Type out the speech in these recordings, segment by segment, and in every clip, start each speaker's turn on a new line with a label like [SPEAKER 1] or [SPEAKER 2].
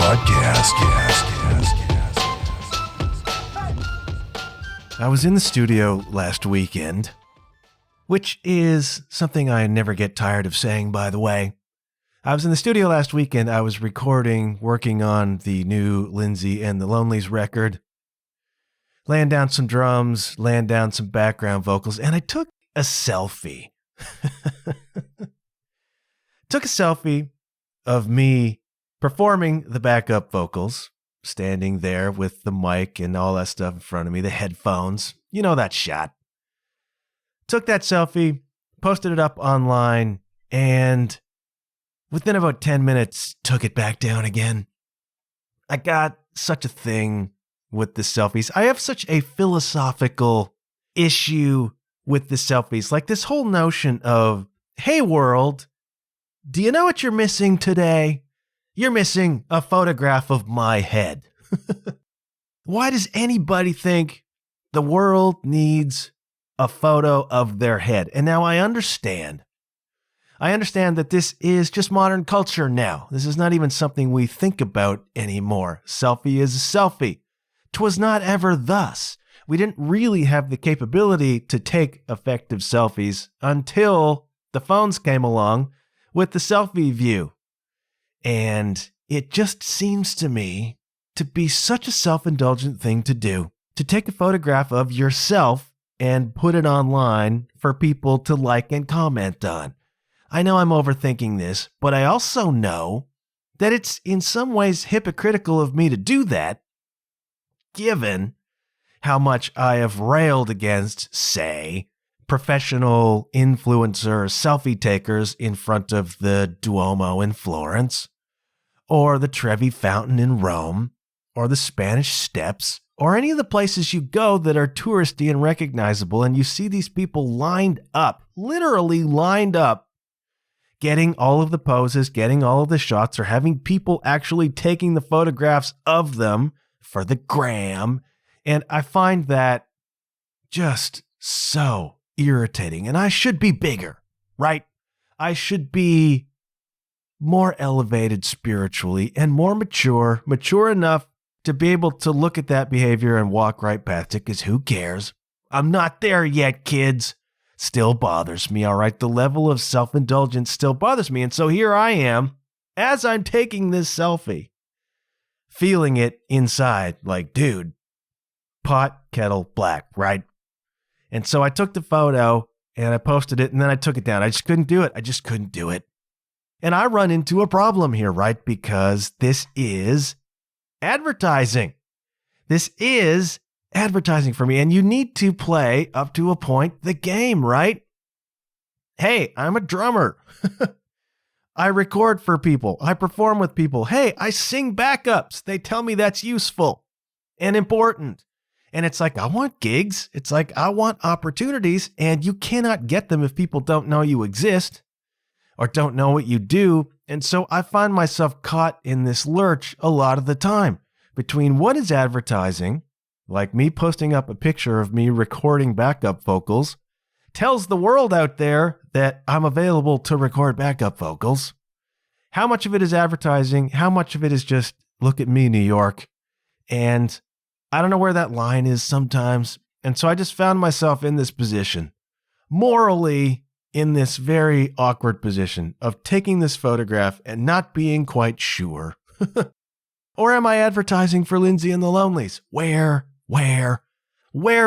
[SPEAKER 1] podcast.
[SPEAKER 2] I was in the studio last weekend, which is something I never get tired of saying, by the way. I was in the studio last weekend. I was working on the new Lindsay and the Lonelys record, laying down some drums, laying down some background vocals, and I took a selfie. Took a selfie of me performing the backup vocals, standing there with the mic and all that stuff in front of me, the headphones, you know that shot. Took that selfie, posted it up online, and within about 10 minutes, took it back down again. I got such a thing with the selfies. I have such a philosophical issue with the selfies. Like this whole notion of, hey world, do you know what you're missing today? You're missing a photograph of my head. Why does anybody think the world needs a photo of their head? And now I understand that this is just modern culture now. This is not even something we think about anymore. Selfie is a selfie. 'Twas not ever thus. We didn't really have the capability to take effective selfies until the phones came along with the selfie view. And it just seems to me to be such a self-indulgent thing to do, to take a photograph of yourself and put it online for people to like and comment on. I know I'm overthinking this, but I also know that it's in some ways hypocritical of me to do that, given how much I have railed against, say, professional influencer selfie takers in front of the Duomo in Florence, or the Trevi Fountain in Rome, or the Spanish Steps, or any of the places you go that are touristy and recognizable, and you see these people lined up, literally lined up, getting all of the poses, getting all of the shots, or having people actually taking the photographs of them for the gram. And I find that just so irritating. And I should be bigger, right? I should be more elevated spiritually and more mature enough to be able to look at that behavior and walk right past it, because who cares? I'm not there yet, kids. Still bothers me, all right? The level of self-indulgence still bothers me. And so here I am, as I'm taking this selfie, feeling it inside, like, dude, pot, kettle, black, right? And so I took the photo and I posted it and then I took it down. I just couldn't do it. And I run into a problem here, right? Because this is advertising. This is advertising for me. And you need to play, up to a point, the game, right? Hey, I'm a drummer. I record for people. I perform with people. Hey, I sing backups. They tell me that's useful and important. And it's like, I want gigs. It's like, I want opportunities. And you cannot get them if people don't know you exist or don't know what you do. And so I find myself caught in this lurch a lot of the time between what is advertising, like me posting up a picture of me recording backup vocals, tells the world out there that I'm available to record backup vocals. How much of it is advertising? How much of it is just, look at me, New York? And I don't know where that line is sometimes. And so I just found myself in this position, morally in this very awkward position of taking this photograph and not being quite sure. Or am I advertising for Lindsay and the Lonelys? Where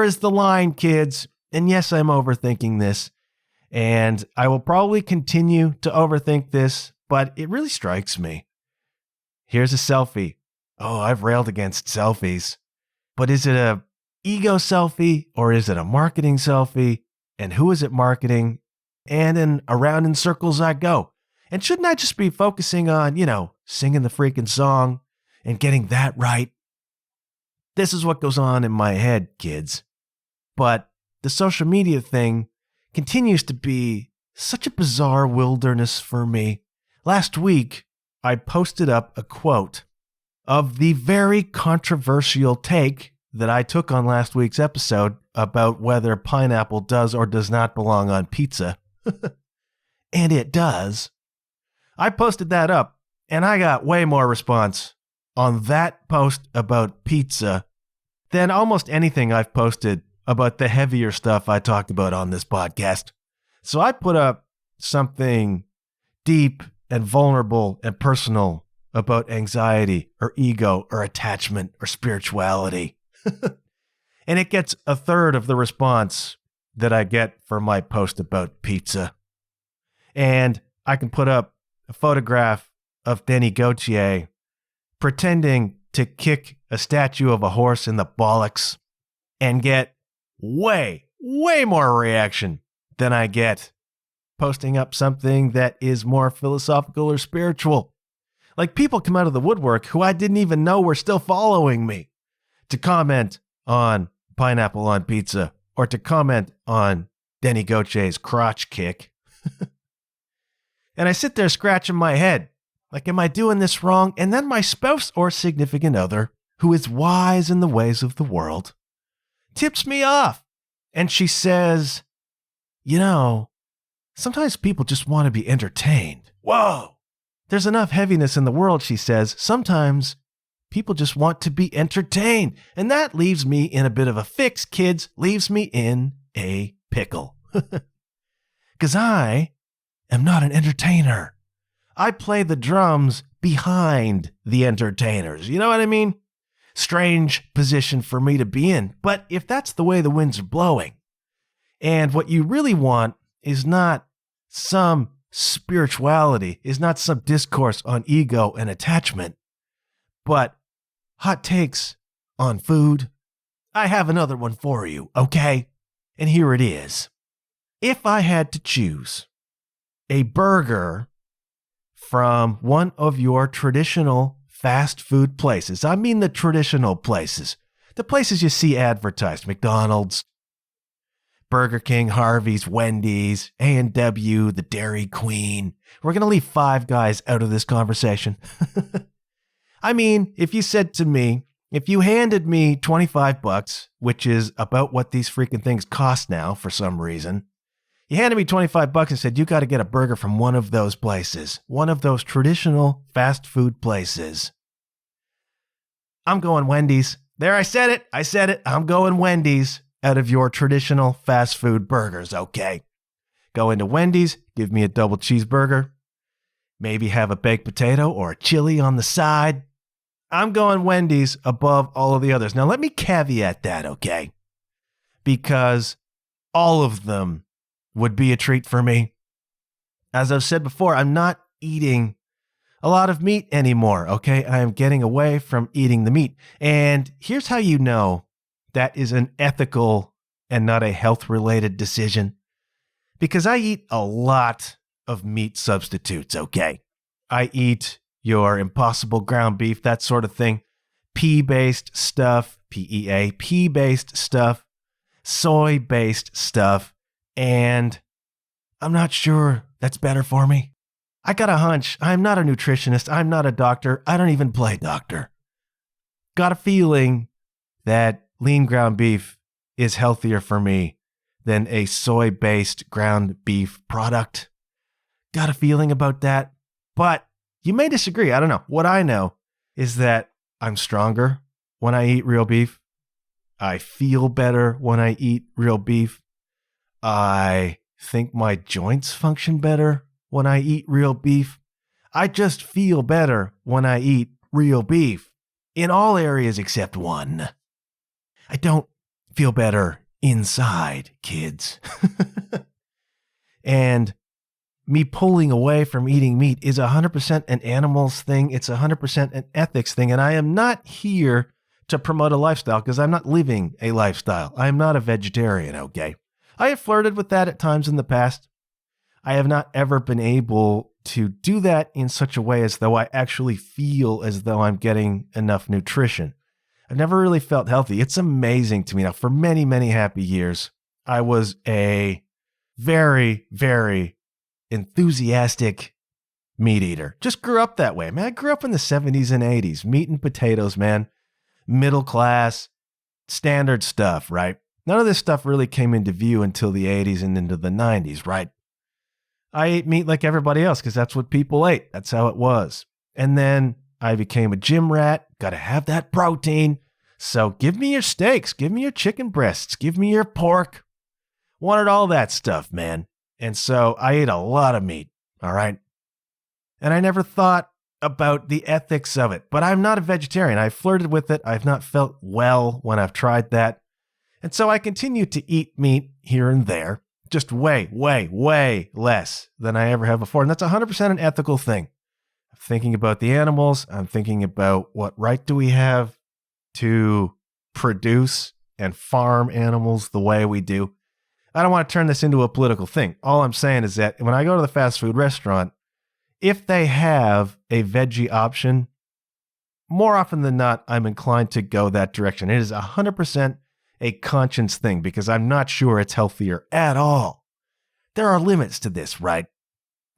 [SPEAKER 2] is the line, kids? And yes, I'm overthinking this, and I will probably continue to overthink this, but it really strikes me. Here's a selfie. Oh, I've railed against selfies, but is it a ego selfie or is it a marketing selfie? And who is it marketing? And around in circles I go. And shouldn't I just be focusing on, singing the freaking song and getting that right? This is what goes on in my head, kids. But the social media thing continues to be such a bizarre wilderness for me. Last week, I posted up a quote of the very controversial take that I took on last week's episode about whether pineapple does or does not belong on pizza. And it does. I posted that up, and I got way more response on that post about pizza than almost anything I've posted about the heavier stuff I talked about on this podcast. So I put up something deep and vulnerable and personal about anxiety or ego or attachment or spirituality. And it gets a third of the response that I get for my post about pizza. And I can put up a photograph of Denny Gautier pretending to kick a statue of a horse in the bollocks and get way more reaction than I get posting up something that is more philosophical or spiritual. Like, people come out of the woodwork who I didn't even know were still following me to comment on pineapple on pizza or to comment on Denny Gautier's crotch kick. And I sit there scratching my head. Like, am I doing this wrong? And then my spouse or significant other, who is wise in the ways of the world, tips me off. And she says, you know, sometimes people just want to be entertained. Whoa! There's enough heaviness in the world, she says. Sometimes people just want to be entertained. And that leaves me in a bit of a fix, kids. Leaves me in a pickle. Because I am not an entertainer. I play the drums behind the entertainers. You know what I mean? Strange position for me to be in. But if that's the way the winds are blowing, and what you really want is not some spirituality, is not some discourse on ego and attachment, but hot takes on food, I have another one for you, okay? And here it is. If I had to choose a burger from one of your traditional fast food places, I mean the traditional places, the places you see advertised, McDonald's, Burger King, Harvey's, Wendy's, A&W, the Dairy Queen. We're going to leave Five Guys out of this conversation. I mean, if you said to me, if you handed me $25, which is about what these freaking things cost now for some reason, you handed me $25 and said, you got to get a burger from one of those places, one of those traditional fast food places. I'm going Wendy's. There, I said it. I'm going Wendy's out of your traditional fast food burgers, okay? Go into Wendy's, give me a double cheeseburger, maybe have a baked potato or a chili on the side. I'm going Wendy's above all of the others. Now, let me caveat that, okay? Because all of them would be a treat for me. As I've said before, I'm not eating a lot of meat anymore, okay? I am getting away from eating the meat. And here's how you know that is an ethical and not a health-related decision. Because I eat a lot of meat substitutes, okay? I eat your Impossible ground beef, that sort of thing. Pea-based stuff, PEA, pea-based stuff, soy-based stuff, and I'm not sure that's better for me. I got a hunch. I'm not a nutritionist. I'm not a doctor. I don't even play doctor. Got a feeling that lean ground beef is healthier for me than a soy-based ground beef product. Got a feeling about that, but you may disagree. I don't know. What I know is that I'm stronger when I eat real beef. I feel better when I eat real beef. I think my joints function better when I eat real beef. I just feel better when I eat real beef in all areas except one. I don't feel better inside, kids. And me pulling away from eating meat is 100% an animals thing. It's 100% an ethics thing. And I am not here to promote a lifestyle because I'm not living a lifestyle. I am not a vegetarian, okay? I have flirted with that at times in the past. I have not ever been able to do that in such a way as though I actually feel as though I'm getting enough nutrition. I've never really felt healthy. It's amazing to me. Now, for many, many happy years, I was a very, very enthusiastic meat eater. Just grew up that way, man. I grew up in the 70s and 80s. Meat and potatoes, man. Middle class, standard stuff, right? None of this stuff really came into view until the 80s and into the 90s, right? I ate meat like everybody else because that's what people ate. That's how it was. And then I became a gym rat. Got to have that protein. So give me your steaks. Give me your chicken breasts. Give me your pork. Wanted all that stuff, man. And so I ate a lot of meat, all right? And I never thought about the ethics of it. But I'm not a vegetarian. I flirted with it. I've not felt well when I've tried that. And so I continue to eat meat here and there, just way, way, way less than I ever have before. And that's 100% an ethical thing. I'm thinking about the animals. I'm thinking about what right do we have to produce and farm animals the way we do. I don't want to turn this into a political thing. All I'm saying is that when I go to the fast food restaurant, if they have a veggie option, more often than not, I'm inclined to go that direction. It is 100% a conscience thing because I'm not sure it's healthier at all. There are limits to this, right?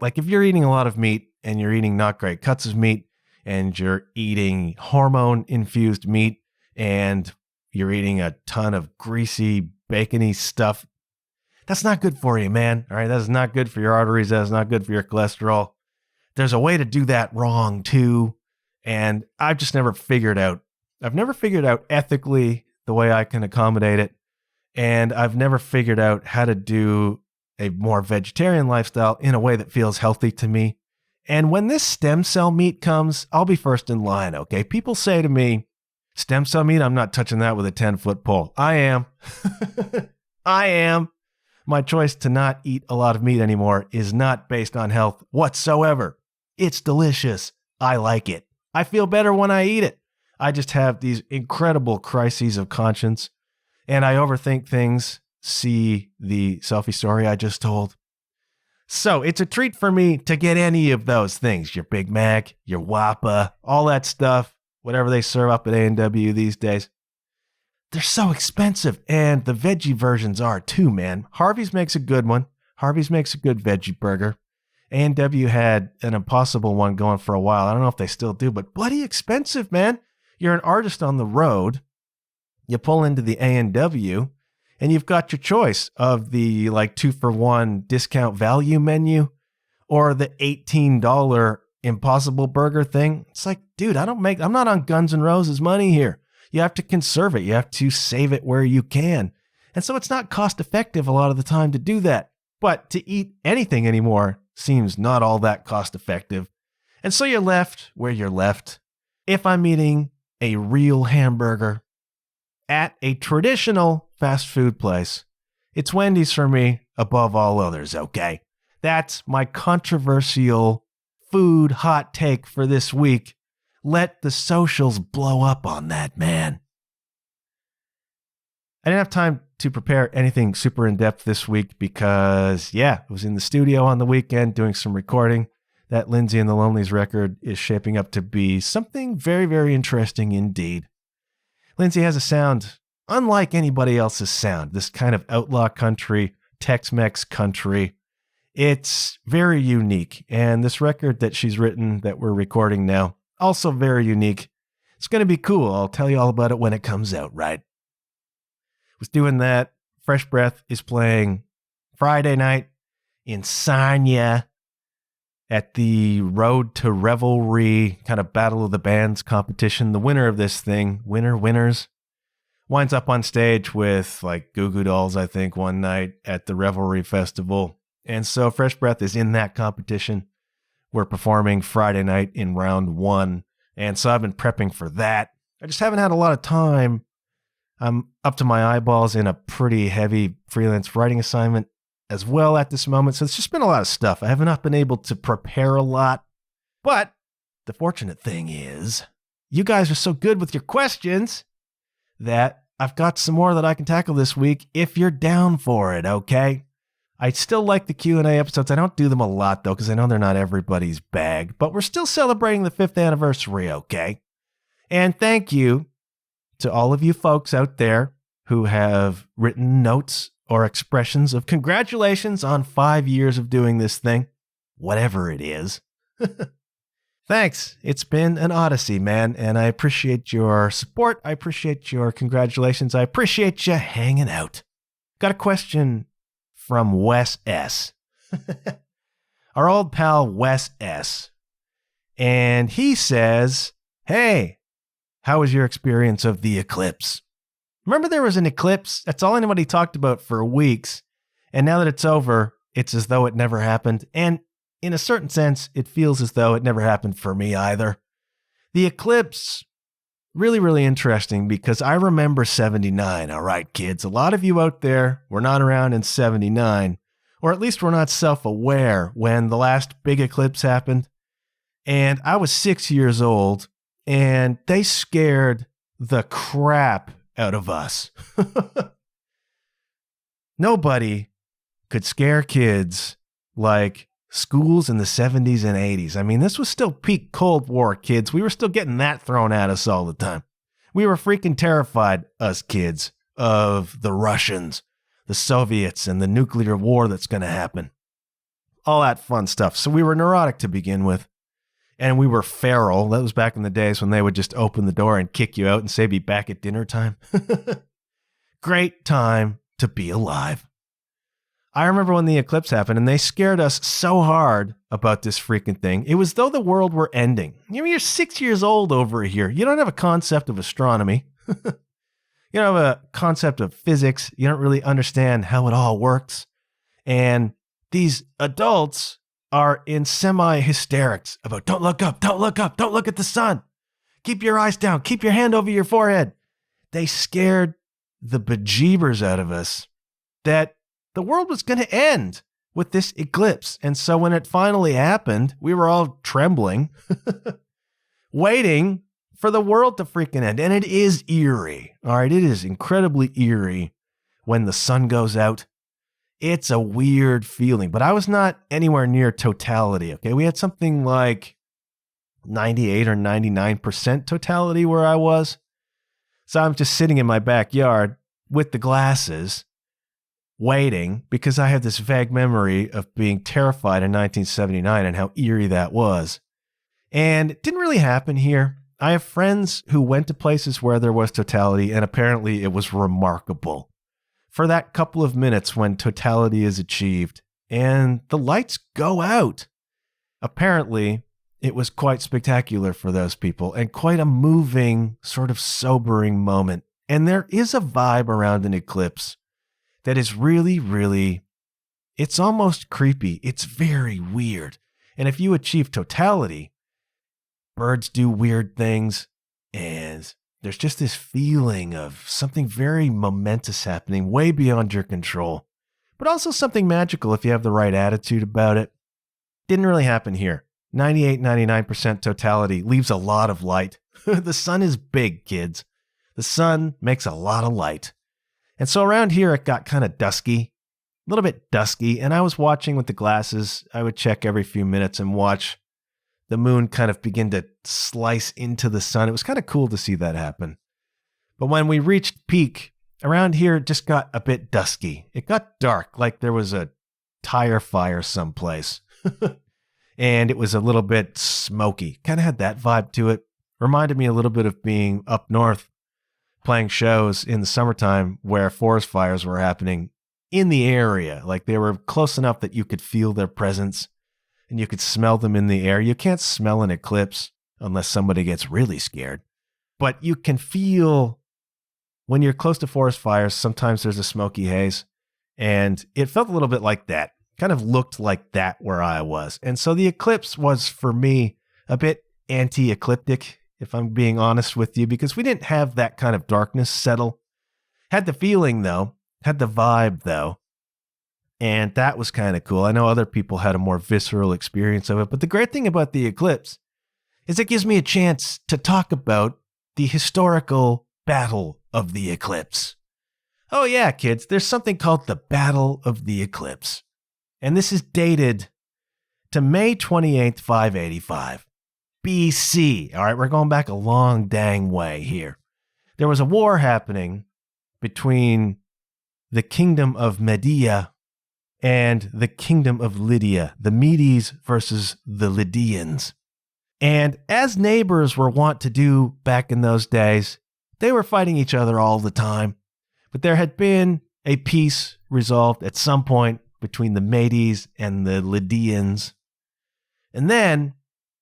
[SPEAKER 2] Like if you're eating a lot of meat and you're eating not great cuts of meat and you're eating hormone-infused meat and you're eating a ton of greasy, bacony stuff, that's not good for you, man. All right, that is not good for your arteries. That is not good for your cholesterol. There's a way to do that wrong too. And I've just never figured out. I've never figured out ethically the way I can accommodate it. And I've never figured out how to do a more vegetarian lifestyle in a way that feels healthy to me. And when this stem cell meat comes, I'll be first in line, okay? People say to me, stem cell meat, I'm not touching that with a 10-foot pole. I am. I am. My choice to not eat a lot of meat anymore is not based on health whatsoever. It's delicious. I like it. I feel better when I eat it. I just have these incredible crises of conscience, and I overthink things. See the selfie story I just told. So it's a treat for me to get any of those things. Your Big Mac, your Whopper, all that stuff, whatever they serve up at A&W these days. They're so expensive, and the veggie versions are too, man. Harvey's makes a good one. Harvey's makes a good veggie burger. A&W had an Impossible one going for a while. I don't know if they still do, but bloody expensive, man. You're an artist on the road. You pull into the A&W, and you've got your choice of the like 2-for-1 discount value menu or the $18 Impossible Burger thing. It's like, dude, I'm not on Guns N' Roses money here. You have to conserve it. You have to save it where you can. And so it's not cost effective a lot of the time to do that. But to eat anything anymore seems not all that cost effective. And so you're left where you're left. If I'm eating a real hamburger at a traditional fast food place, it's Wendy's for me above all others, okay? That's my controversial food hot take for this week. Let the socials blow up on that, man. I didn't have time to prepare anything super in-depth this week because, I was in the studio on the weekend doing some recording. That Lindsay and the Lonelies record is shaping up to be something very, very interesting indeed. Lindsay has a sound unlike anybody else's sound, this kind of outlaw country, Tex-Mex country. It's very unique, and this record that she's written that we're recording now, also very unique. It's going to be cool. I'll tell you all about it when it comes out, right? Was doing that. Fresh Breath is playing Friday night in Sarnia at the Road to Revelry kind of Battle of the Bands competition. The winner of this thing, winners, winds up on stage with like Goo Goo Dolls, I think, one night at the Revelry Festival. And so Fresh Breath is in that competition. We're performing Friday night in round 1. And so I've been prepping for that. I just haven't had a lot of time. I'm up to my eyeballs in a pretty heavy freelance writing assignment as well at this moment. So it's just been a lot of stuff. I have not been able to prepare a lot. But the fortunate thing is, you guys are so good with your questions that I've got some more that I can tackle this week if you're down for it, okay? I still like the Q&A episodes. I don't do them a lot, though, because I know they're not everybody's bag. But we're still celebrating the 5th anniversary, okay? And thank you to all of you folks out there who have written notes or expressions of congratulations on 5 years of doing this thing, whatever it is. Thanks. It's been an odyssey, man, and I appreciate your support. I appreciate your congratulations. I appreciate you hanging out. Got a question from Wes S. Our old pal Wes S. And he says, hey, how was your experience of the eclipse? Remember there was an eclipse? That's all anybody talked about for weeks. And now that it's over, it's as though it never happened. And in a certain sense, it feels as though it never happened for me either. The eclipse, really, really interesting because I remember 79. All right, kids, a lot of you out there were not around in 79, or at least were not self-aware when the last big eclipse happened. And I was 6 years old, and they scared the crap out of us. Nobody could scare kids like schools in the 70s and 80s. I mean, this was still peak Cold War, kids. We were still getting that thrown at us all the time. We were freaking terrified, us kids, of the Russians, the Soviets, and the nuclear war that's going to happen. All that fun stuff. So we were neurotic to begin with. And we were feral. That was back in the days when they would just open the door and kick you out and say, be back at dinner time. Great time to be alive. I remember when the eclipse happened and they scared us so hard about this freaking thing. It was though the world were ending. You know, you're 6 years old over here. You don't have a concept of astronomy. You don't have a concept of physics. You don't really understand how it all works. And these adults are in semi-hysterics about don't look up, don't look up, don't look at the sun. Keep your eyes down, keep your hand over your forehead. They scared the bejeebers out of us that the world was going to end with this eclipse. And so when it finally happened, we were all trembling, waiting for the world to freaking end. And it is eerie. All right, it is incredibly eerie when the sun goes out. It's a weird feeling, but I was not anywhere near totality, okay? We had something like 98 or 99% totality where I was. So I'm just sitting in my backyard with the glasses, waiting, because I have this vague memory of being terrified in 1979 and how eerie that was. And it didn't really happen here. I have friends who went to places where there was totality, and apparently it was remarkable. For that couple of minutes when totality is achieved and the lights go out. Apparently, it was quite spectacular for those people and quite a moving, sort of sobering moment. And there is a vibe around an eclipse that is really, really, it's almost creepy. It's very weird. And if you achieve totality, birds do weird things, and there's just this feeling of something very momentous happening way beyond your control, but also something magical if you have the right attitude about it. Didn't really happen here. 98, 99% totality leaves a lot of light. The sun is big, kids. The sun makes a lot of light. And so around here, it got kind of dusky, a little bit dusky, and I was watching with the glasses. I would check every few minutes and watch the moon kind of begin to slice into the sun. It was kind of cool to see that happen. But when we reached peak, around here it just got a bit dusky. It got dark, like there was a tire fire someplace. And it was a little bit smoky. Kind of had that vibe to it. Reminded me a little bit of being up north, playing shows in the summertime where forest fires were happening in the area. Like they were close enough that you could feel their presence. And you could smell them in the air. You can't smell an eclipse unless somebody gets really scared. But you can feel when you're close to forest fires, sometimes there's a smoky haze. And it felt a little bit like that. Kind of looked like that where I was. And so the eclipse was, for me, a bit anti-ecliptic, if I'm being honest with you, because we didn't have that kind of darkness settle. Had the feeling, though. Had the vibe, though. And that was kind of cool. I know other people had a more visceral experience of it. But the great thing about the eclipse is it gives me a chance to talk about the historical Battle of the Eclipse. Oh yeah, kids, there's something called the Battle of the Eclipse. And this is dated to May 28th, 585 BC. All right, we're going back a long dang way here. There was a war happening between the kingdom of Media and the kingdom of Lydia, the Medes versus the Lydians. And as neighbors were wont to do back in those days, they were fighting each other all the time. But there had been a peace resolved at some point between the Medes and the Lydians. And then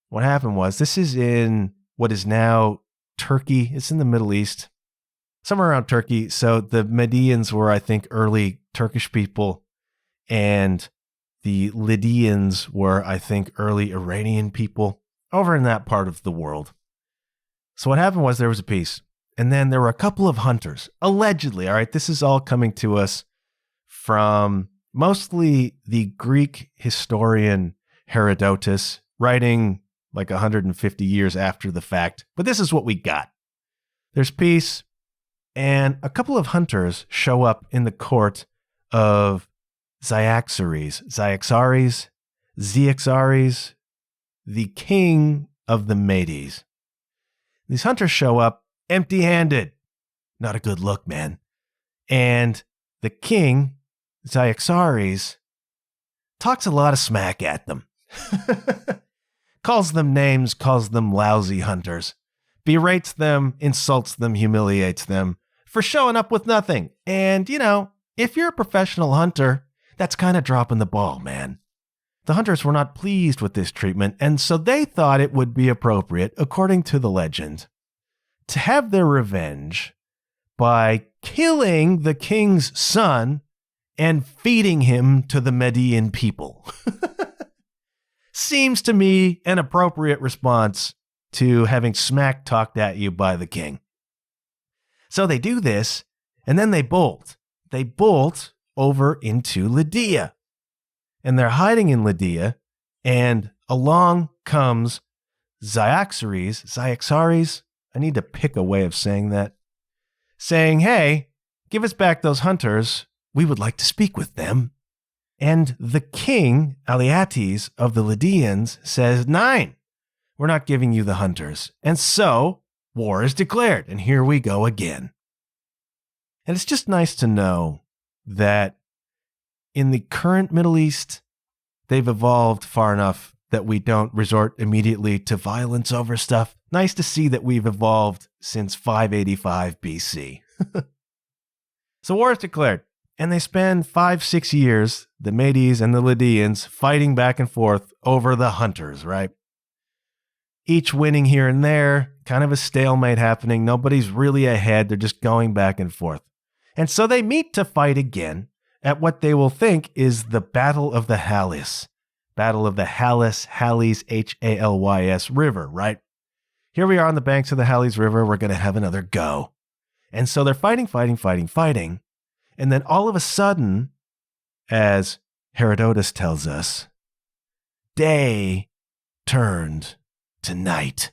[SPEAKER 2] what happened was, this is in what is now Turkey. It's in the Middle East, somewhere around Turkey. So the Medians were, I think, early Turkish people, and the Lydians were, I think, early Iranian people over in that part of the world. So what happened was, there was a peace, and then there were a couple of hunters, allegedly. All right, this is all coming to us from mostly the Greek historian Herodotus, writing like 150 years after the fact. But this is what we got. There's peace, and a couple of hunters show up in the court of Cyaxares, the king of the Medes. These hunters show up empty-handed. Not a good look, man. And the king, Cyaxares, talks a lot of smack at them. Calls them names, calls them lousy hunters, berates them, insults them, humiliates them for showing up with nothing. And, you know, if you're a professional hunter, that's kind of dropping the ball, man. The hunters were not pleased with this treatment, and so they thought it would be appropriate, according to the legend, to have their revenge by killing the king's son and feeding him to the Median people. Seems to me an appropriate response to having smack talked at you by the king. So they do this, and then they bolt. They bolt over into Lydia. And they're hiding in Lydia, and along comes Cyaxares, I need to pick a way of saying that, saying, hey, give us back those hunters. We would like to speak with them. And the king, Alyattes of the Lydians, says, "Nein, we're not giving you the hunters." And so war is declared, and here we go again. And it's just nice to know that in the current Middle East, they've evolved far enough that we don't resort immediately to violence over stuff. Nice to see that we've evolved since 585 BC. So war is declared, and they spend 5-6 years, the Medes and the Lydians, fighting back and forth over the hunters, right? Each winning here and there, kind of a stalemate happening. Nobody's really ahead. They're just going back and forth. And so they meet to fight again at what they will think is the Battle of the Halys. Battle of the Halys, Halys River, right? Here we are on the banks of the Halys River. We're going to have another go. And so they're fighting. And then all of a sudden, as Herodotus tells us, day turned to night.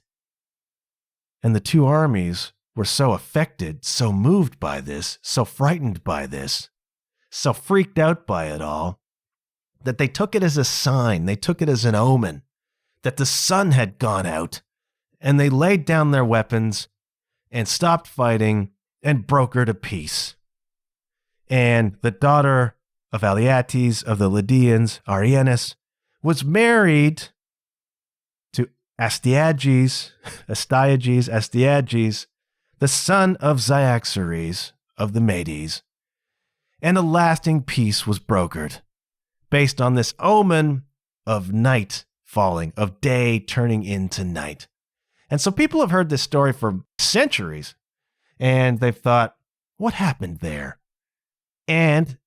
[SPEAKER 2] And the two armies were so affected, so moved by this, so frightened by this, so freaked out by it all, that they took it as a sign, they took it as an omen, that the sun had gone out, and they laid down their weapons and stopped fighting and brokered a peace. And the daughter of Alyattes of the Lydians, Arianes, was married to Astyages, the son of Cyaxares of the Medes, and a lasting peace was brokered based on this omen of night falling, of day turning into night. And so people have heard this story for centuries, and they've thought, what happened there? And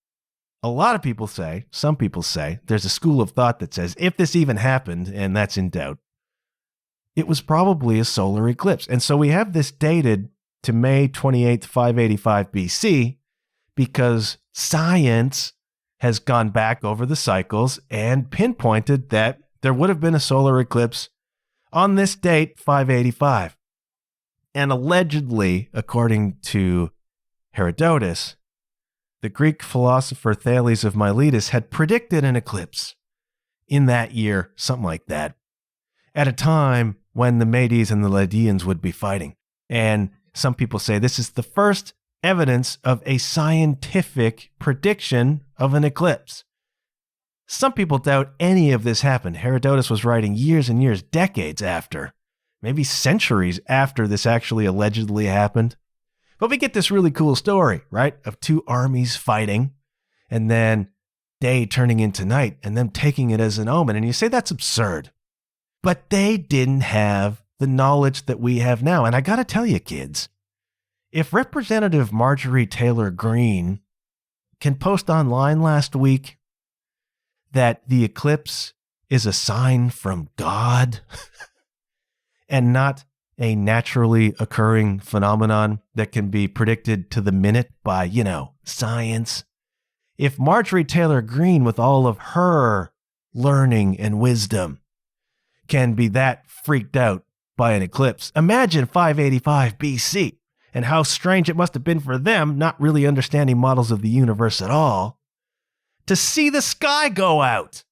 [SPEAKER 2] a lot of people say, some people say, there's a school of thought that says, if this even happened, and that's in doubt, it was probably a solar eclipse. And so we have this dated to May 28th, 585 BC, because science has gone back over the cycles and pinpointed that there would have been a solar eclipse on this date, 585. And allegedly, according to Herodotus, the Greek philosopher Thales of Miletus had predicted an eclipse in that year, something like that, at a time when the Medes and the Lydians would be fighting. And some people say this is the first evidence of a scientific prediction of an eclipse. Some people doubt any of this happened. Herodotus was writing years and years, decades after, maybe centuries after this actually allegedly happened. But we get this really cool story, right, of two armies fighting, and then day turning into night, and them taking it as an omen. And you say that's absurd. But they didn't have the knowledge that we have now. And I got to tell you, kids, if Representative Marjorie Taylor Greene can post online last week that the eclipse is a sign from God and not a naturally occurring phenomenon that can be predicted to the minute by, science. If Marjorie Taylor Greene, with all of her learning and wisdom, can be that freaked out by an eclipse, imagine 585 BC and how strange it must have been for them, not really understanding models of the universe at all, to see the sky go out.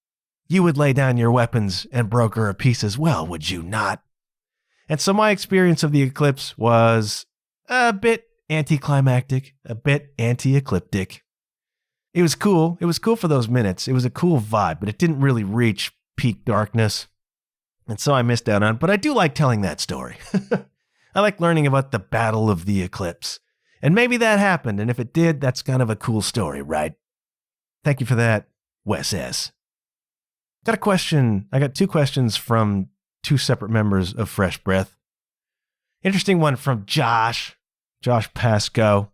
[SPEAKER 2] You would lay down your weapons and broker a peace as well, would you not? And so my experience of the eclipse was a bit anticlimactic, a bit anti-ecliptic. It was cool. It was cool for those minutes. It was a cool vibe, but it didn't really reach peak darkness. And so I missed out on it. But I do like telling that story. I like learning about the Battle of the Eclipse. And maybe that happened. And if it did, that's kind of a cool story, right? Thank you for that, Wes S. Got a question. I got 2 questions from 2 separate members of Fresh Breath. Interesting one from Josh Pasco.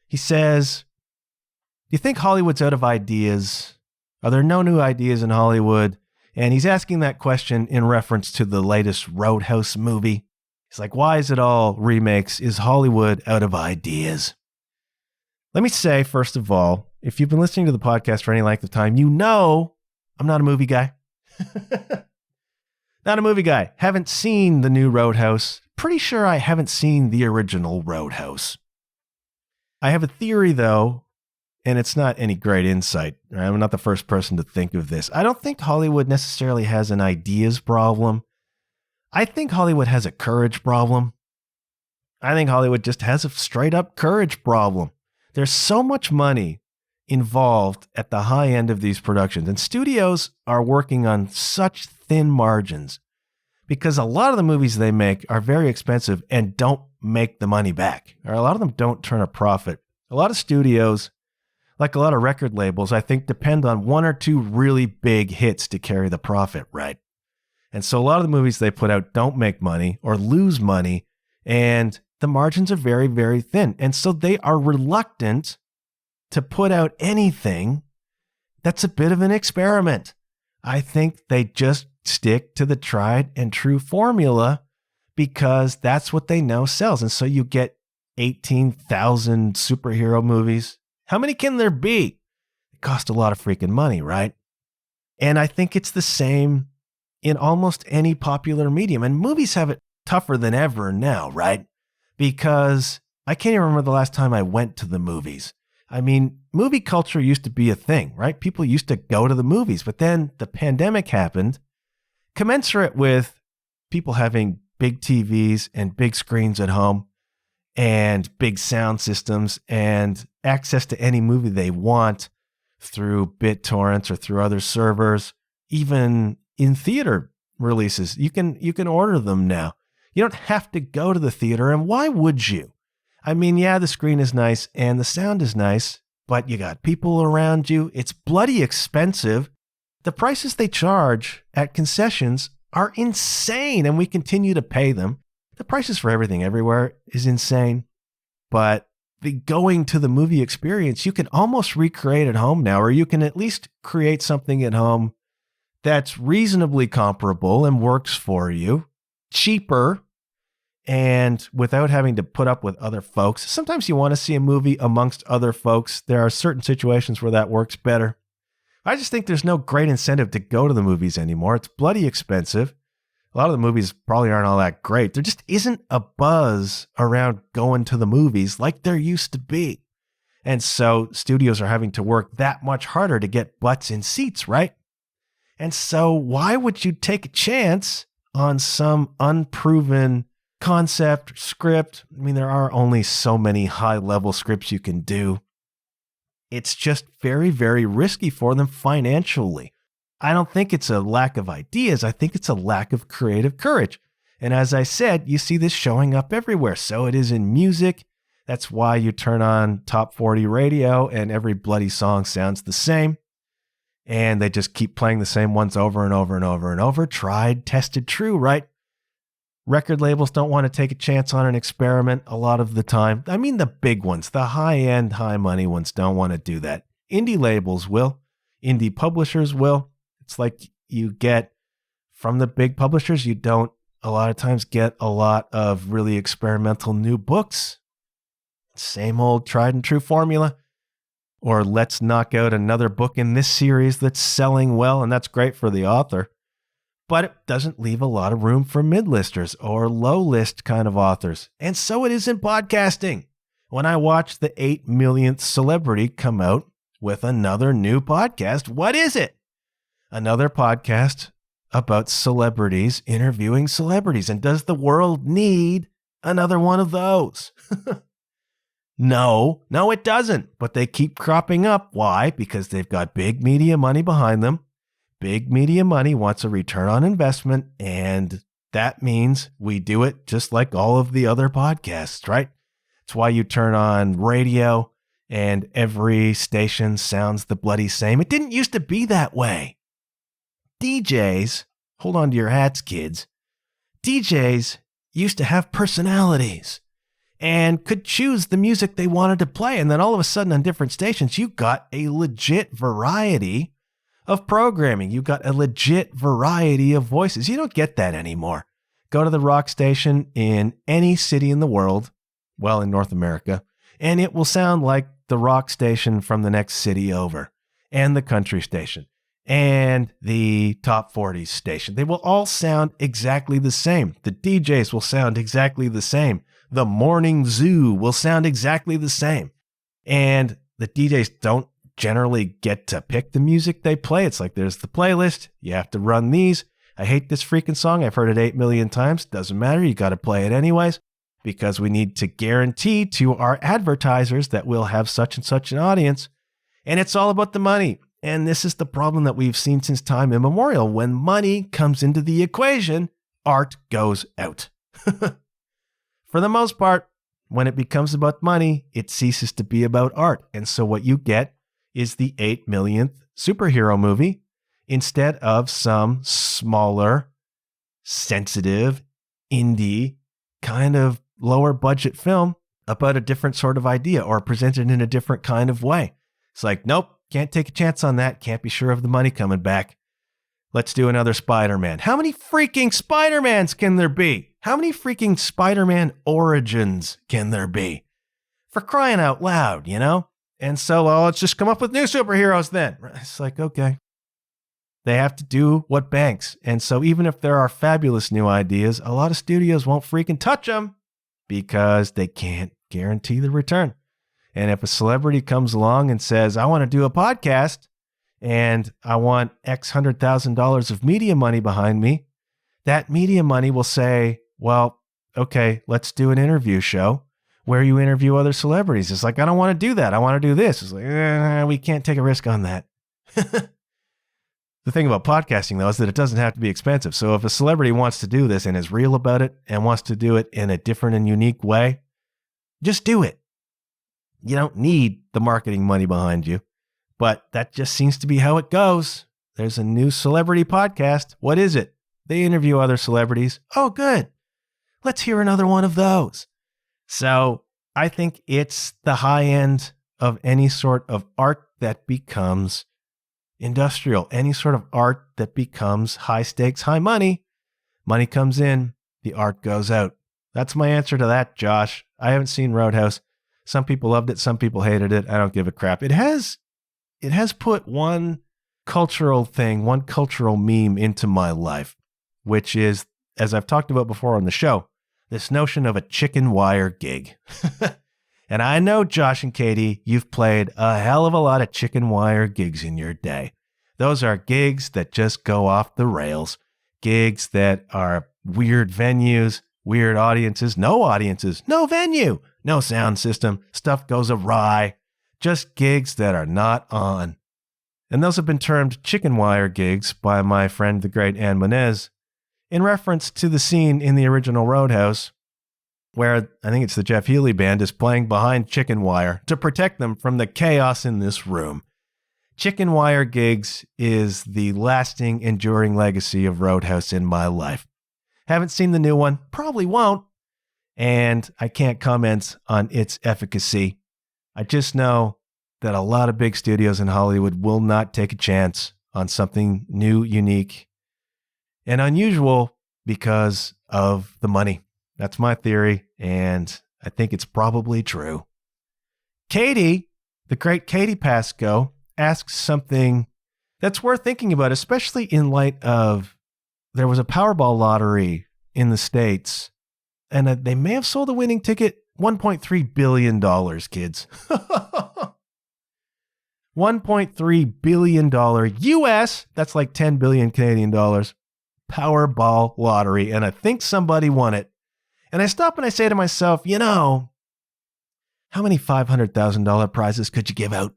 [SPEAKER 2] He says, do you think Hollywood's out of ideas? Are there no new ideas in Hollywood? And he's asking that question in reference to the latest Roadhouse movie. He's like, why is it all remakes? Is Hollywood out of ideas? Let me say, first of all, if you've been listening to the podcast for any length of time, you know I'm not a movie guy. Not a movie guy. Haven't seen the new Roadhouse. Pretty sure I haven't seen the original Roadhouse. I have a theory, though, and it's not any great insight. I'm not the first person to think of this. I don't think Hollywood necessarily has an ideas problem. I think Hollywood has a courage problem. I think Hollywood just has a straight up courage problem. There's so much money involved at the high end of these productions, and studios are working on such thin margins because a lot of the movies they make are very expensive and don't make the money back, or a lot of them don't turn a profit. A lot of studios, like a lot of record labels, I think depend on 1 or 2 really big hits to carry the profit, right? And so a lot of the movies they put out don't make money or lose money, and the margins are very, very thin. And so they are reluctant to put out anything that's a bit of an experiment. I think they just stick to the tried and true formula because that's what they know sells. And so you get 18,000 superhero movies. How many can there be? It costs a lot of freaking money, right? And I think it's the same in almost any popular medium. And movies have it tougher than ever now, right? Because I can't even remember the last time I went to the movies. I mean, movie culture used to be a thing, right? People used to go to the movies, but then the pandemic happened, commensurate with people having big TVs and big screens at home and big sound systems and access to any movie they want through BitTorrents or through other servers, even in theater releases. You can order them now. You don't have to go to the theater, and why would you? I mean, yeah, the screen is nice and the sound is nice, but you got people around you. It's bloody expensive. The prices they charge at concessions are insane, and we continue to pay them. The prices for everything everywhere is insane, but the going to the movie experience, you can almost recreate at home now, or you can at least create something at home that's reasonably comparable and works for you, cheaper, and without having to put up with other folks. Sometimes you want to see a movie amongst other folks. There are certain situations where that works better. I just think there's no great incentive to go to the movies anymore. It's bloody expensive. A lot of the movies probably aren't all that great. There just isn't a buzz around going to the movies like there used to be. And so studios are having to work that much harder to get butts in seats, right? And so why would you take a chance on some unproven concept, script? I mean, there are only so many high-level scripts you can do. It's just very, very risky for them financially. I don't think it's a lack of ideas. I think it's a lack of creative courage. And as I said, you see this showing up everywhere. So it is in music. That's why you turn on Top 40 radio and every bloody song sounds the same. and they just keep playing the same ones over and over and over and over. Tried, tested, true, right? Record labels don't want to take a chance on an experiment a lot of the time. I mean, the big ones, the high-end, high-money ones don't want to do that. Indie labels will. Indie publishers will. It's like you get from the big publishers, you don't a lot of times get a lot of really experimental new books. Same old tried and true formula. Or let's knock out another book in this series that's selling well, and that's great for the author. But it doesn't leave a lot of room for mid-listers or low-list kind of authors. And so it is in podcasting. When I watch the 8 millionth celebrity come out with another new podcast, what is it? Another podcast about celebrities interviewing celebrities. And does the world need another one of those? No, it doesn't. But they keep cropping up. Why? Because they've got big media money behind them. Big media money wants a return on investment. And that means we do it just like all of the other podcasts, right? It's why you turn on radio and every station sounds the bloody same. It didn't used to be that way. DJs, hold on to your hats, kids. DJs used to have personalities and could choose the music they wanted to play. And then all of a sudden on different stations, you got a legit variety of programming. You got a legit variety of voices. You don't get that anymore. Go to the rock station in any city in the world, well, in North America, and it will sound like the rock station from the next city over, and the country station, and the top 40s station. They will all sound exactly the same. The DJs will sound exactly the same. The morning zoo will sound exactly the same. And the DJs don't generally get to pick the music they play. It's like there's the playlist. You have to run these. I hate this freaking song. I've heard it 8 million times. Doesn't matter. You got to play it anyways, because we need to guarantee to our advertisers that we'll have such and such an audience. And it's all about the money. And this is the problem that we've seen since time immemorial. When money comes into the equation, art goes out. For the most part, when it becomes about money, it ceases to be about art. And so what you get is the 8 millionth superhero movie instead of some smaller, sensitive, indie, kind of lower budget film about a different sort of idea or presented in a different kind of way. It's like, nope, can't take a chance on that. Can't be sure of the money coming back. Let's do another Spider-Man. How many freaking Spider-Mans can there be? How many freaking Spider-Man origins can there be? For crying out loud, you know? And so, well, let's just come up with new superheroes then. It's like, okay. They have to do what banks. And so even if there are fabulous new ideas, a lot of studios won't freaking touch them because they can't guarantee the return. And if a celebrity comes along and says, I want to do a podcast and I want X $100,000 of media money behind me, that media money will say, well, okay, let's do an interview show where you interview other celebrities. It's like, I don't want to do that. I want to do this. It's like, we can't take a risk on that. The thing about podcasting, though, is that it doesn't have to be expensive. So if a celebrity wants to do this and is real about it and wants to do it in a different and unique way, just do it. You don't need the marketing money behind you, but that just seems to be how it goes. There's a new celebrity podcast. What is it? They interview other celebrities. Oh, good. Let's hear another one of those. So I think it's the high end of any sort of art that becomes industrial, any sort of art that becomes high stakes, high money. Money comes in, the art goes out. That's my answer to that, Josh. I haven't seen Roadhouse. Some people loved it. Some people hated it. I don't give a crap. It has put one cultural thing, one cultural meme into my life, which is, as I've talked about before on the show, this notion of a chicken wire gig. And I know, Josh and Katie, you've played a hell of a lot of chicken wire gigs in your day. Those are gigs that just go off the rails, gigs that are weird venues, weird audiences, no venue, no sound system, stuff goes awry, just gigs that are not on. And those have been termed chicken wire gigs by my friend, the great Ann Monez, in reference to the scene in the original Roadhouse where I think it's the Jeff Healey band is playing behind chicken wire to protect them from the chaos in this room. chicken wire gigs is the lasting, enduring legacy of Roadhouse in my life. Haven't seen the new one, probably won't, and I can't comment on its efficacy. I just know that a lot of big studios in Hollywood will not take a chance on something new, unique, and unusual because of the money. That's my theory, and I think it's probably true. Katie, the great Katie Pasco, asks something that's worth thinking about, especially in light of there was a Powerball lottery in the States, and they may have sold a winning ticket. $1.3 billion, kids. $1.3 billion US, that's like 10 billion Canadian dollars, Powerball lottery, and I think somebody won it. And I stop and I say to myself, you know, how many $500,000 prizes could you give out?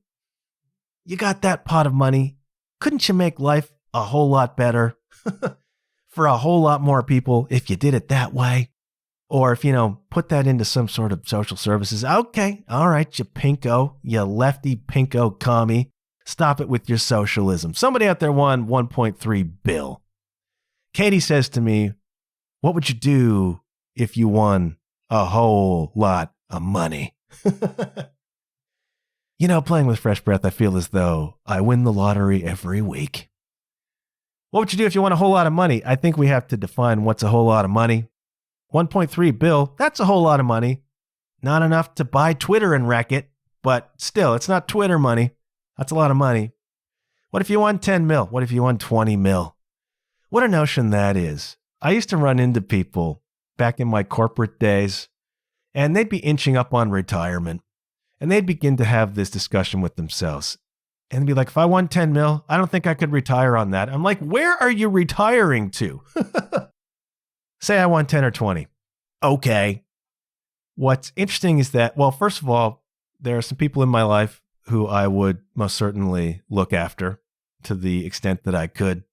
[SPEAKER 2] You got that pot of money. Couldn't you make life a whole lot better for a whole lot more people if you did it that way? Or if, put that into some sort of social services. Okay, all right, you pinko, you lefty pinko commie. Stop it with your socialism. Somebody out there won 1.3 bill. Katie says to me, what would you do if you won a whole lot of money? Playing with fresh breath, I feel as though I win the lottery every week. What would you do if you won a whole lot of money? I think we have to define what's a whole lot of money. 1.3 bill, that's a whole lot of money. Not enough to buy Twitter and wreck it, but still, it's not Twitter money. That's a lot of money. What if you won 10 mil? What if you won 20 mil? What a notion that is. I used to run into people back in my corporate days, and they'd be inching up on retirement, and they'd begin to have this discussion with themselves. And they'd be like, if I won 10 mil, I don't think I could retire on that. I'm like, where are you retiring to? Say I won 10 or 20. Okay. What's interesting is that, well, first of all, there are some people in my life who I would most certainly look after to the extent that I could.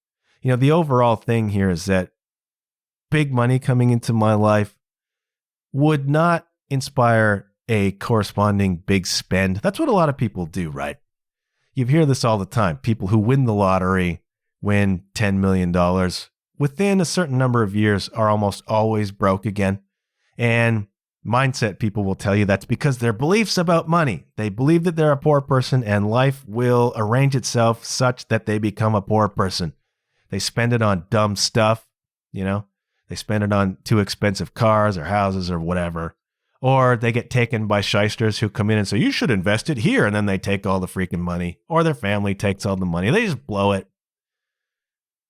[SPEAKER 2] The overall thing here is that big money coming into my life would not inspire a corresponding big spend. That's what a lot of people do, right? You hear this all the time. People who win the lottery win $10 million. Within a certain number of years are almost always broke again. And mindset people will tell you that's because their beliefs about money. They believe that they're a poor person and life will arrange itself such that they become a poor person. They spend it on dumb stuff, They spend it on too expensive cars or houses or whatever. Or they get taken by shysters who come in and say, you should invest it here. And then they take all the freaking money. Or their family takes all the money. They just blow it.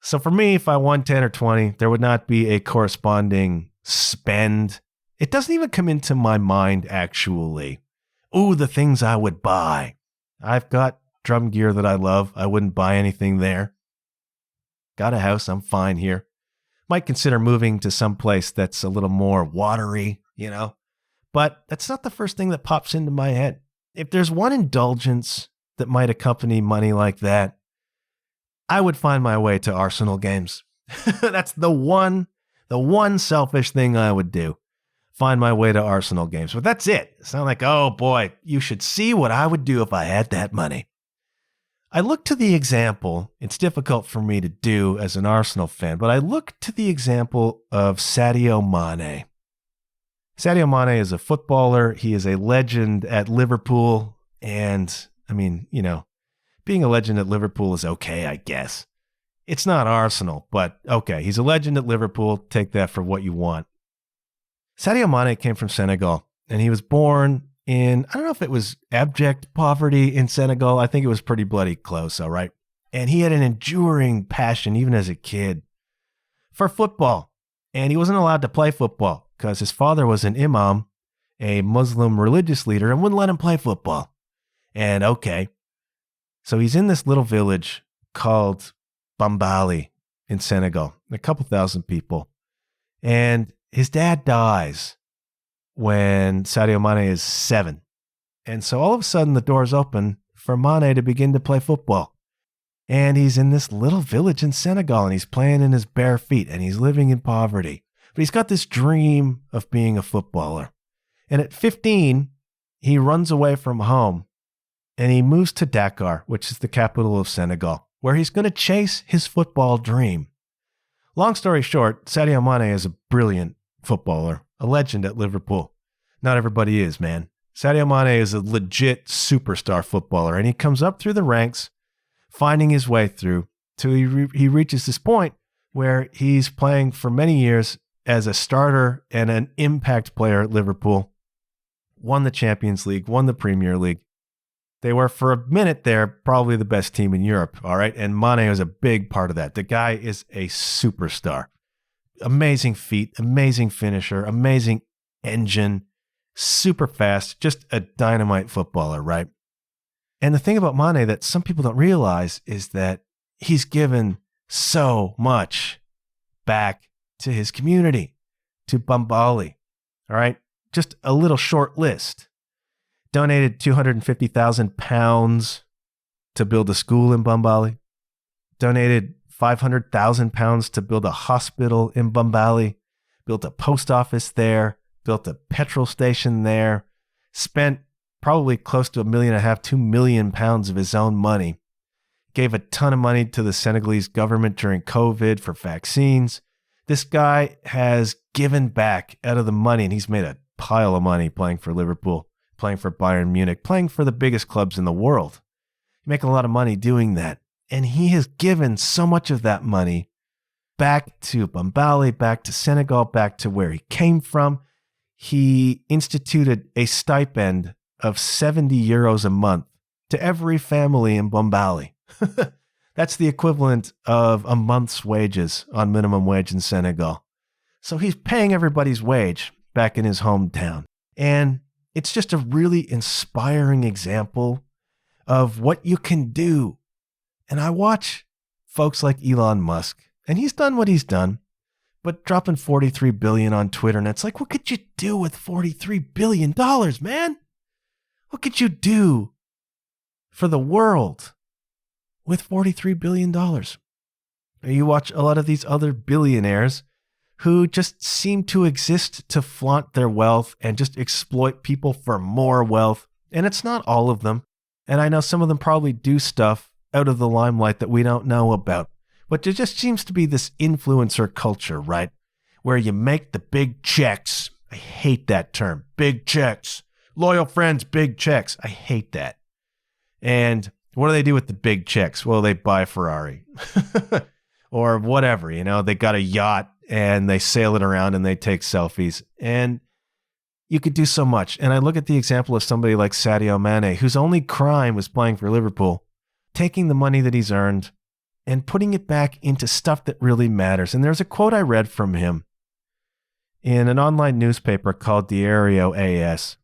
[SPEAKER 2] So for me, if I won 10 or 20, there would not be a corresponding spend. It doesn't even come into my mind, actually. Ooh, the things I would buy. I've got drum gear that I love. I wouldn't buy anything there. Got a house. I'm fine here. Might consider moving to some place that's a little more watery, But that's not the first thing that pops into my head. If there's one indulgence that might accompany money like that, I would find my way to Arsenal games. That's the one selfish thing I would do. Find my way to Arsenal games. But that's it. It's not like, oh boy, you should see what I would do if I had that money. I look to the example, it's difficult for me to do as an Arsenal fan, but I look to the example of Sadio Mane. Sadio Mane is a footballer. He is a legend at Liverpool. And being a legend at Liverpool is okay, I guess. It's not Arsenal, but okay. He's a legend at Liverpool. Take that for what you want. Sadio Mane came from Senegal, and he was born in, I don't know if it was abject poverty in Senegal. I think it was pretty bloody close, all right? And he had an enduring passion, even as a kid, for football. And he wasn't allowed to play football because his father was an imam, a Muslim religious leader, and wouldn't let him play football. And okay, so he's in this little village called Bambali in Senegal, a couple thousand people. And his dad dies when Sadio Mane is 7. And so all of a sudden the doors open for Mane to begin to play football. And he's in this little village in Senegal, and he's playing in his bare feet, and he's living in poverty. But he's got this dream of being a footballer. And at 15, he runs away from home and he moves to Dakar, which is the capital of Senegal, where he's going to chase his football dream. Long story short, Sadio Mane is a brilliant footballer, a legend at Liverpool. Not everybody is, man. Sadio Mane is a legit superstar footballer, and he comes up through the ranks, finding his way through till he reaches this point where he's playing for many years as a starter and an impact player at Liverpool. Won the Champions League, won the Premier League. They were, for a minute there, probably the best team in Europe, all right? And Mane was a big part of that. The guy is a superstar. Amazing feet, amazing finisher, amazing engine, super fast, just a dynamite footballer, right? And the thing about Mane that some people don't realize is that he's given so much back to his community, to Bombali, all right? Just a little short list. Donated £250,000 to build a school in Bombali. Donated £500,000 to build a hospital in Bombali. Built a post office there. Built a petrol station there. Spent probably close to £1.5 million, £2 million of his own money. Gave a ton of money to the Senegalese government during COVID for vaccines. This guy has given back out of the money, and he's made a pile of money playing for Liverpool, playing for Bayern Munich, playing for the biggest clubs in the world. He's making a lot of money doing that. And he has given so much of that money back to Bombali, back to Senegal, back to where he came from. He instituted a stipend of €70 a month to every family in Bombali. That's the equivalent of a month's wages on minimum wage in Senegal. So he's paying everybody's wage back in his hometown. And it's just a really inspiring example of what you can do. And I watch folks like Elon Musk, and he's done what he's done, but dropping $43 billion on Twitter, and it's like, what could you do with $43 billion, man? What could you do for the world with $43 billion? Or you watch a lot of these other billionaires who just seem to exist to flaunt their wealth and just exploit people for more wealth. And it's not all of them. And I know some of them probably do stuff out of the limelight that we don't know about. But there just seems to be this influencer culture, right? Where you make the big checks. I hate that term. Big checks. Loyal friends, big checks. I hate that. And what do they do with the big checks? Well, they buy a Ferrari or whatever, you know, they got a yacht and they sail it around and they take selfies. And you could do so much. And I look at the example of somebody like Sadio Mane, whose only crime was playing for Liverpool, taking the money that he's earned and putting it back into stuff that really matters. And there's a quote I read from him in an online newspaper called Diario AS.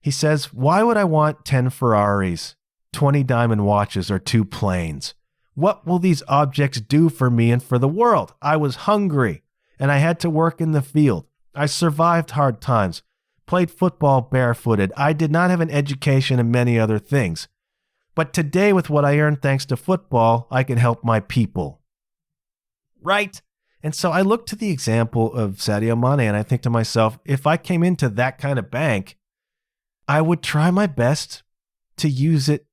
[SPEAKER 2] He says, "Why would I want 10 Ferraris, 20 diamond watches, or 2 planes? What will these objects do for me and for the world? I was hungry, and I had to work in the field. I survived hard times, played football barefooted. I did not have an education and many other things. But today, with what I earned thanks to football, I can help my people." Right? And so I look to the example of Sadio Mane, and I think to myself, if I came into that kind of bank, I would try my best to use it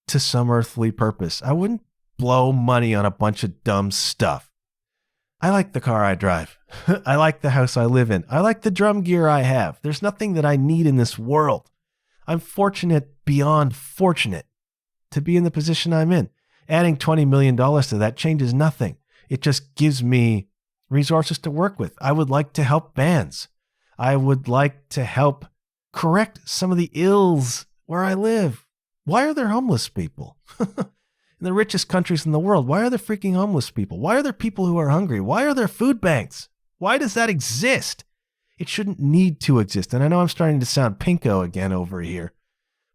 [SPEAKER 2] to some earthly purpose. I wouldn't blow money on a bunch of dumb stuff. I like the car I drive. I like the house I live in. I like the drum gear I have. There's nothing that I need in this world. I'm fortunate beyond fortunate to be in the position I'm in. Adding $20 million to that changes nothing. It just gives me resources to work with. I would like to help bands. I would like to help correct some of the ills where I live. Why are there homeless people? In the richest countries in the world, why are there freaking homeless people? Why are there people who are hungry? Why are there food banks? Why does that exist? It shouldn't need to exist. And I know I'm starting to sound Pinko again over here,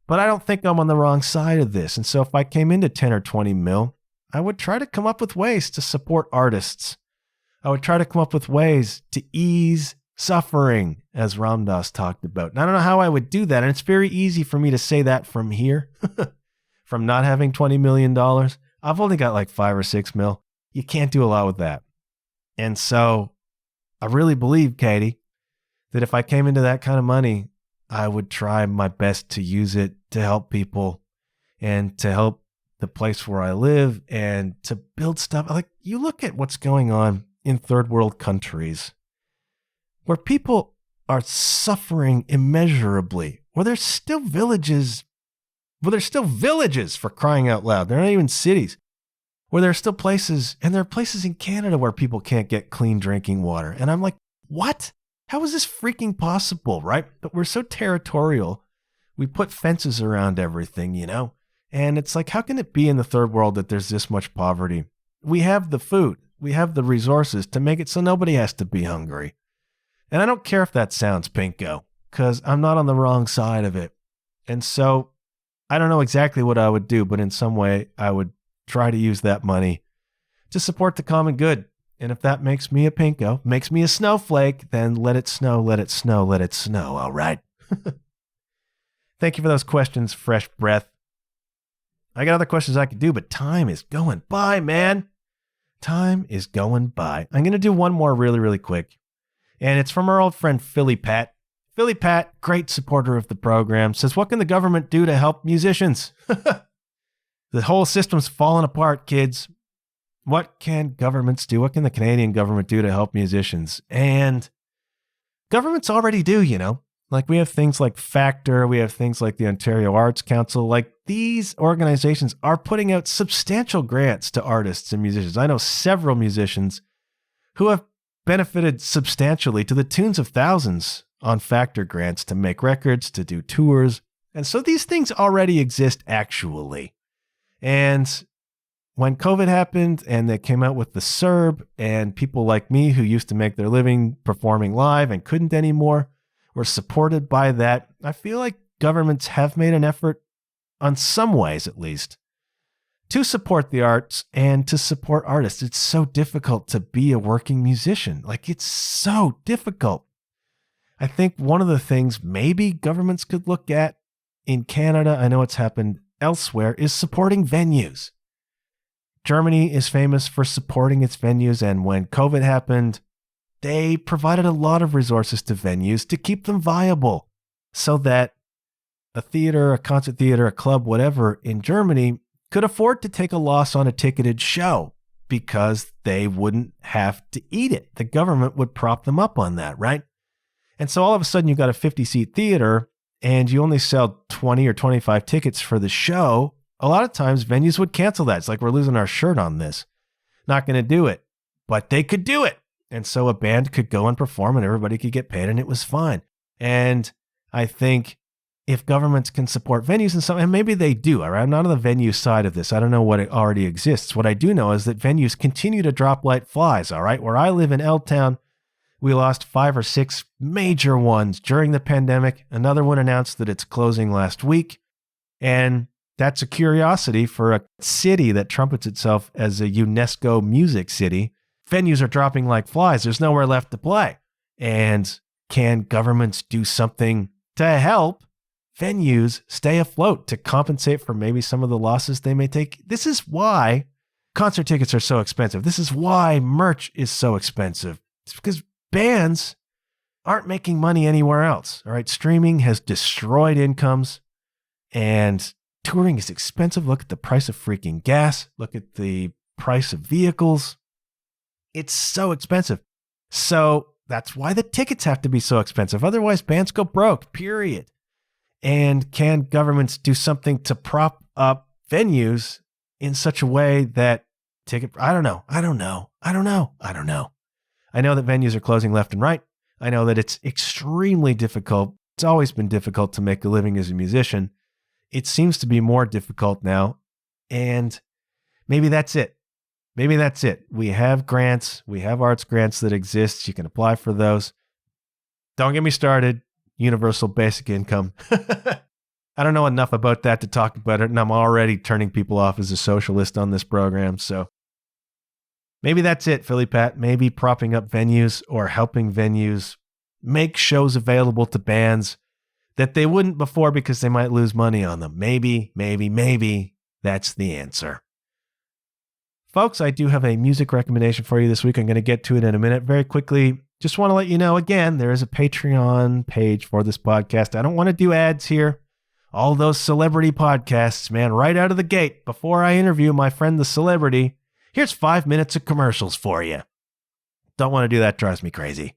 [SPEAKER 2] but I don't think I'm on the wrong side of this. And so if I came into 10 or 20 mil, I would try to come up with ways to support artists. I would try to come up with ways to ease suffering, as Ram Dass talked about. And I don't know how I would do that. And it's very easy for me to say that from here, from not having $20 million. I've only got like 5 or 6 mil. You can't do a lot with that. And so I really believe, Katie, that if I came into that kind of money, I would try my best to use it to help people and to help the place where I live and to build stuff. Like, you look at what's going on in third world countries where people are suffering immeasurably, where there's still villages, for crying out loud. They're not even cities. Where there are still places, and there are places in Canada where people can't get clean drinking water. And I'm like, what? How is this freaking possible, right? But we're so territorial. We put fences around everything, And it's like, how can it be in the third world that there's this much poverty? We have the food. We have the resources to make it so nobody has to be hungry. And I don't care if that sounds Pinko, because I'm not on the wrong side of it. And so I don't know exactly what I would do, but in some way I would try to use that money to support the common good. And if that makes me a Pinko, makes me a snowflake, then let it snow, let it snow, let it snow, all right? Thank you for those questions, Fresh Breath. I got other questions I could do, but time is going by, man. Time is going by. I'm going to do one more really, really quick. And it's from our old friend, Philly Pat. Philly Pat, great supporter of the program, says, what can the government do to help musicians? The whole system's falling apart, kids. What can governments do? What can the Canadian government do to help musicians? And governments already do, Like, we have things like Factor, we have things like the Ontario Arts Council. Like, these organizations are putting out substantial grants to artists and musicians. I know several musicians who have benefited substantially to the tunes of thousands on Factor grants to make records, to do tours. And so these things already exist actually. And when COVID happened and they came out with the CERB, and people like me who used to make their living performing live and couldn't anymore were supported by that, I feel like governments have made an effort, on some ways at least, to support the arts and to support artists. It's so difficult to be a working musician. Like, it's so difficult. I think one of the things maybe governments could look at in Canada, I know it's happened elsewhere, is supporting venues. Germany is famous for supporting its venues, and when COVID happened, they provided a lot of resources to venues to keep them viable so that a theater, a concert theater, a club, whatever in Germany could afford to take a loss on a ticketed show because they wouldn't have to eat it. The government would prop them up on that, right? And so all of a sudden you've got a 50-seat theater and you only sell 20 or 25 tickets for the show. A lot of times venues would cancel that. It's like, we're losing our shirt on this. Not going to do it. But they could do it. And so a band could go and perform and everybody could get paid and it was fine. And I think if governments can support venues and maybe they do, all right? I'm not on the venue side of this. I don't know what already exists. What I do know is that venues continue to drop like flies, all right? Where I live in L-Town, we lost 5 or 6 major ones during the pandemic. Another one announced that it's closing last week. And that's a curiosity for a city that trumpets itself as a UNESCO music city. Venues are dropping like flies. There's nowhere left to play. And can governments do something to help venues stay afloat, to compensate for maybe some of the losses they may take? This is why concert tickets are so expensive. This is why merch is so expensive. It's because bands aren't making money anywhere else. All right. Streaming has destroyed incomes and touring is expensive. Look at the price of freaking gas. Look at the price of vehicles. It's so expensive. So that's why the tickets have to be so expensive. Otherwise, bands go broke, period. And can governments do something to prop up venues in such a way that I don't know. I know that venues are closing left and right. I know that it's extremely difficult. It's always been difficult to make a living as a musician. It seems to be more difficult now. And maybe that's it. Maybe that's it. We have grants. We have arts grants that exist. You can apply for those. Don't get me started. Universal basic income. I don't know enough about that to talk about it, and I'm already turning people off as a socialist on this program. So maybe that's it, Philly Pat. Maybe propping up venues or helping venues make shows available to bands that they wouldn't before because they might lose money on them. Maybe that's the answer. Folks, I do have a music recommendation for you this week. I'm going to get to it in a minute. Very quickly, just want to let you know, again, there is a Patreon page for this podcast. I don't want to do ads here. all those celebrity podcasts, man, right out of the gate. Before I interview my friend the celebrity, here's 5 minutes of commercials for you. Don't want to do that. Drives me crazy.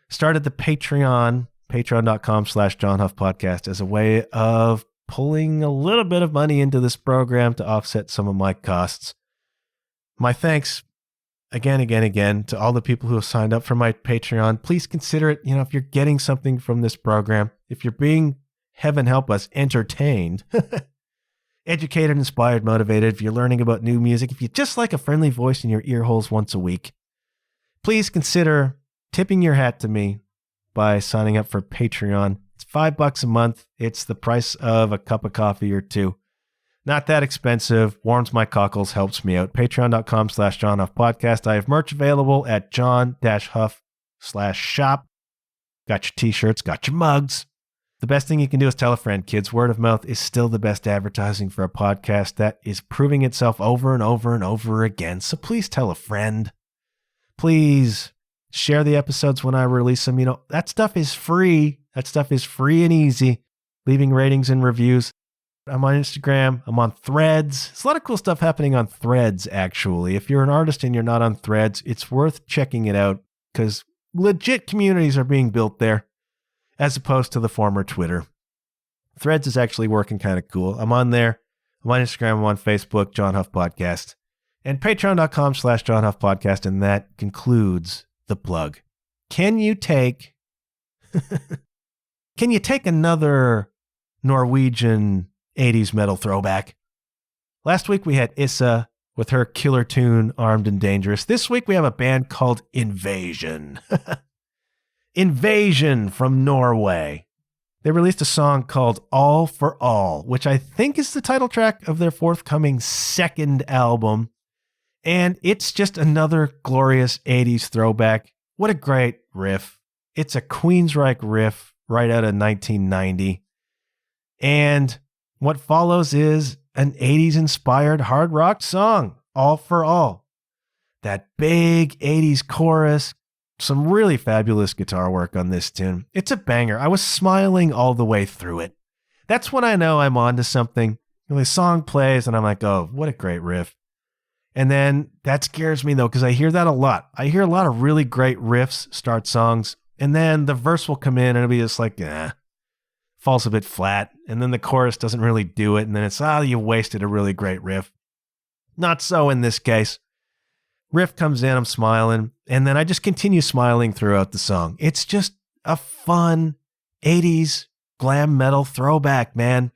[SPEAKER 2] Started the Patreon, patreon.com/JohnHuffPodcast as a way of pulling a little bit of money into this program to offset some of my costs. My thanks again to all the people who have signed up for my Patreon. Please consider it, if you're getting something from this program, if you're being, heaven help us, entertained, educated, inspired, motivated, if you're learning about new music, if you just like a friendly voice in your ear holes once a week, please consider tipping your hat to me by signing up for Patreon. It's $5 a month. It's the price of a cup of coffee or two. Not that expensive. Warms my cockles, helps me out. Patreon.com/JohnHuffPodcast. I have merch available at john-huff/shop. Got your t-shirts, got your mugs. The best thing you can do is tell a friend, kids. Word of mouth is still the best advertising for a podcast that is proving itself over and over and over again. So please tell a friend. Please share the episodes when I release them. That stuff is free. That stuff is free and easy. Leaving ratings and reviews. I'm on Instagram. I'm on Threads. There's a lot of cool stuff happening on Threads, actually. If you're an artist and you're not on Threads, it's worth checking it out because legit communities are being built there as opposed to the former Twitter. Threads is actually working kind of cool. I'm on there. I'm on Instagram. I'm on Facebook, John Huff Podcast, and patreon.com/JohnHuffPodcast. And that concludes the plug. Can you take another Norwegian 80s metal throwback? Last week we had Issa with her killer tune, Armed and Dangerous. This week we have a band called Invasion. Invasion from Norway. They released a song called All for All, which I think is the title track of their forthcoming second album. And it's just another glorious 80s throwback. What a great riff. It's a Queensryche riff right out of 1990. And what follows is an 80s inspired hard rock song, All for All. That big 80s chorus, some really fabulous guitar work on this tune. It's a banger. I was smiling all the way through it. That's when I know I'm onto something. The song plays and I'm like, oh, what a great riff. And then that scares me though, because I hear that a lot. I hear a lot of really great riffs start songs, and then the verse will come in and it'll be just like, falls a bit flat, and then the chorus doesn't really do it, and then it's, you wasted a really great riff. Not so in this case. Riff comes in, I'm smiling, and then I just continue smiling throughout the song. It's just a fun 80s glam metal throwback, man.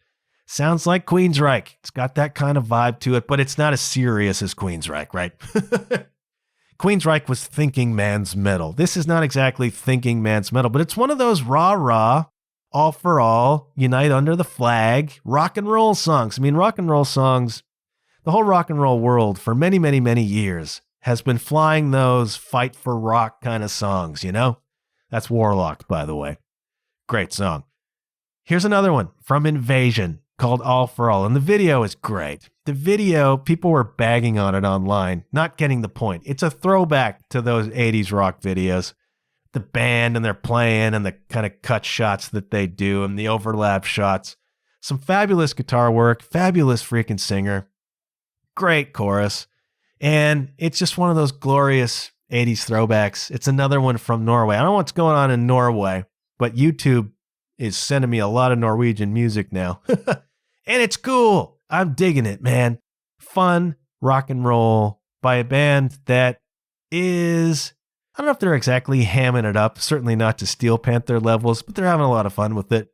[SPEAKER 2] Sounds like Queensryche. It's got that kind of vibe to it, but it's not as serious as Queensryche, right? Queensryche was thinking man's metal. This is not exactly thinking man's metal, but it's one of those rah-rah, all for all, unite under the flag, rock and roll songs. I mean, rock and roll songs, the whole rock and roll world for many, many, many years has been flying those fight for rock kind of songs, That's Warlock, by the way. Great song. Here's another one from Invasion called All for All, and the video is great. The video, people were bagging on it online, not getting the point. It's a throwback to those 80s rock videos. The band and they're playing and the kind of cut shots that they do and the overlap shots. Some fabulous guitar work, fabulous freaking singer, great chorus. And it's just one of those glorious 80s throwbacks. It's another one from Norway. I don't know what's going on in Norway, but YouTube is sending me a lot of Norwegian music now. And it's cool. I'm digging it, man. Fun rock and roll by a band that is, I don't know if they're exactly hamming it up, certainly not to Steel Panther levels, but they're having a lot of fun with it.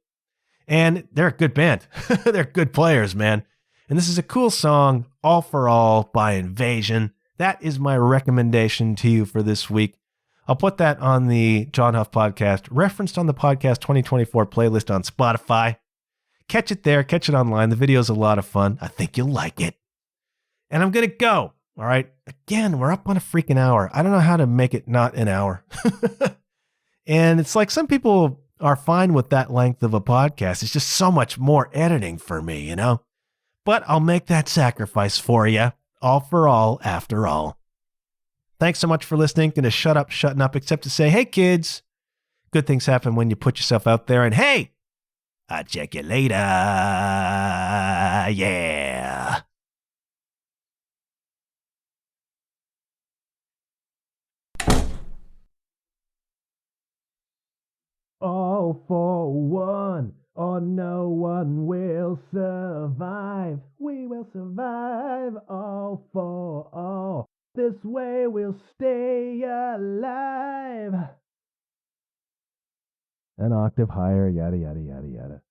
[SPEAKER 2] And they're a good band. They're good players, man. And this is a cool song, All for All by Invasion. That is my recommendation to you for this week. I'll put that on the John Huff Podcast, referenced on the Podcast 2024 playlist on Spotify. Catch it there, catch it online. The video's a lot of fun. I think you'll like it. And I'm going to go. All right. Again, we're up on a freaking hour. I don't know how to make it not an hour. And it's like some people are fine with that length of a podcast. It's just so much more editing for me, But I'll make that sacrifice for you. All for all, after all. Thanks so much for listening. Going to shut up, shutting up, except to say, hey, kids, good things happen when you put yourself out there. And hey, I'll check you later. Yeah. All for one, or no one will survive. We will survive, all for all. This way we'll stay alive. An octave higher, yada, yada, yada, yada.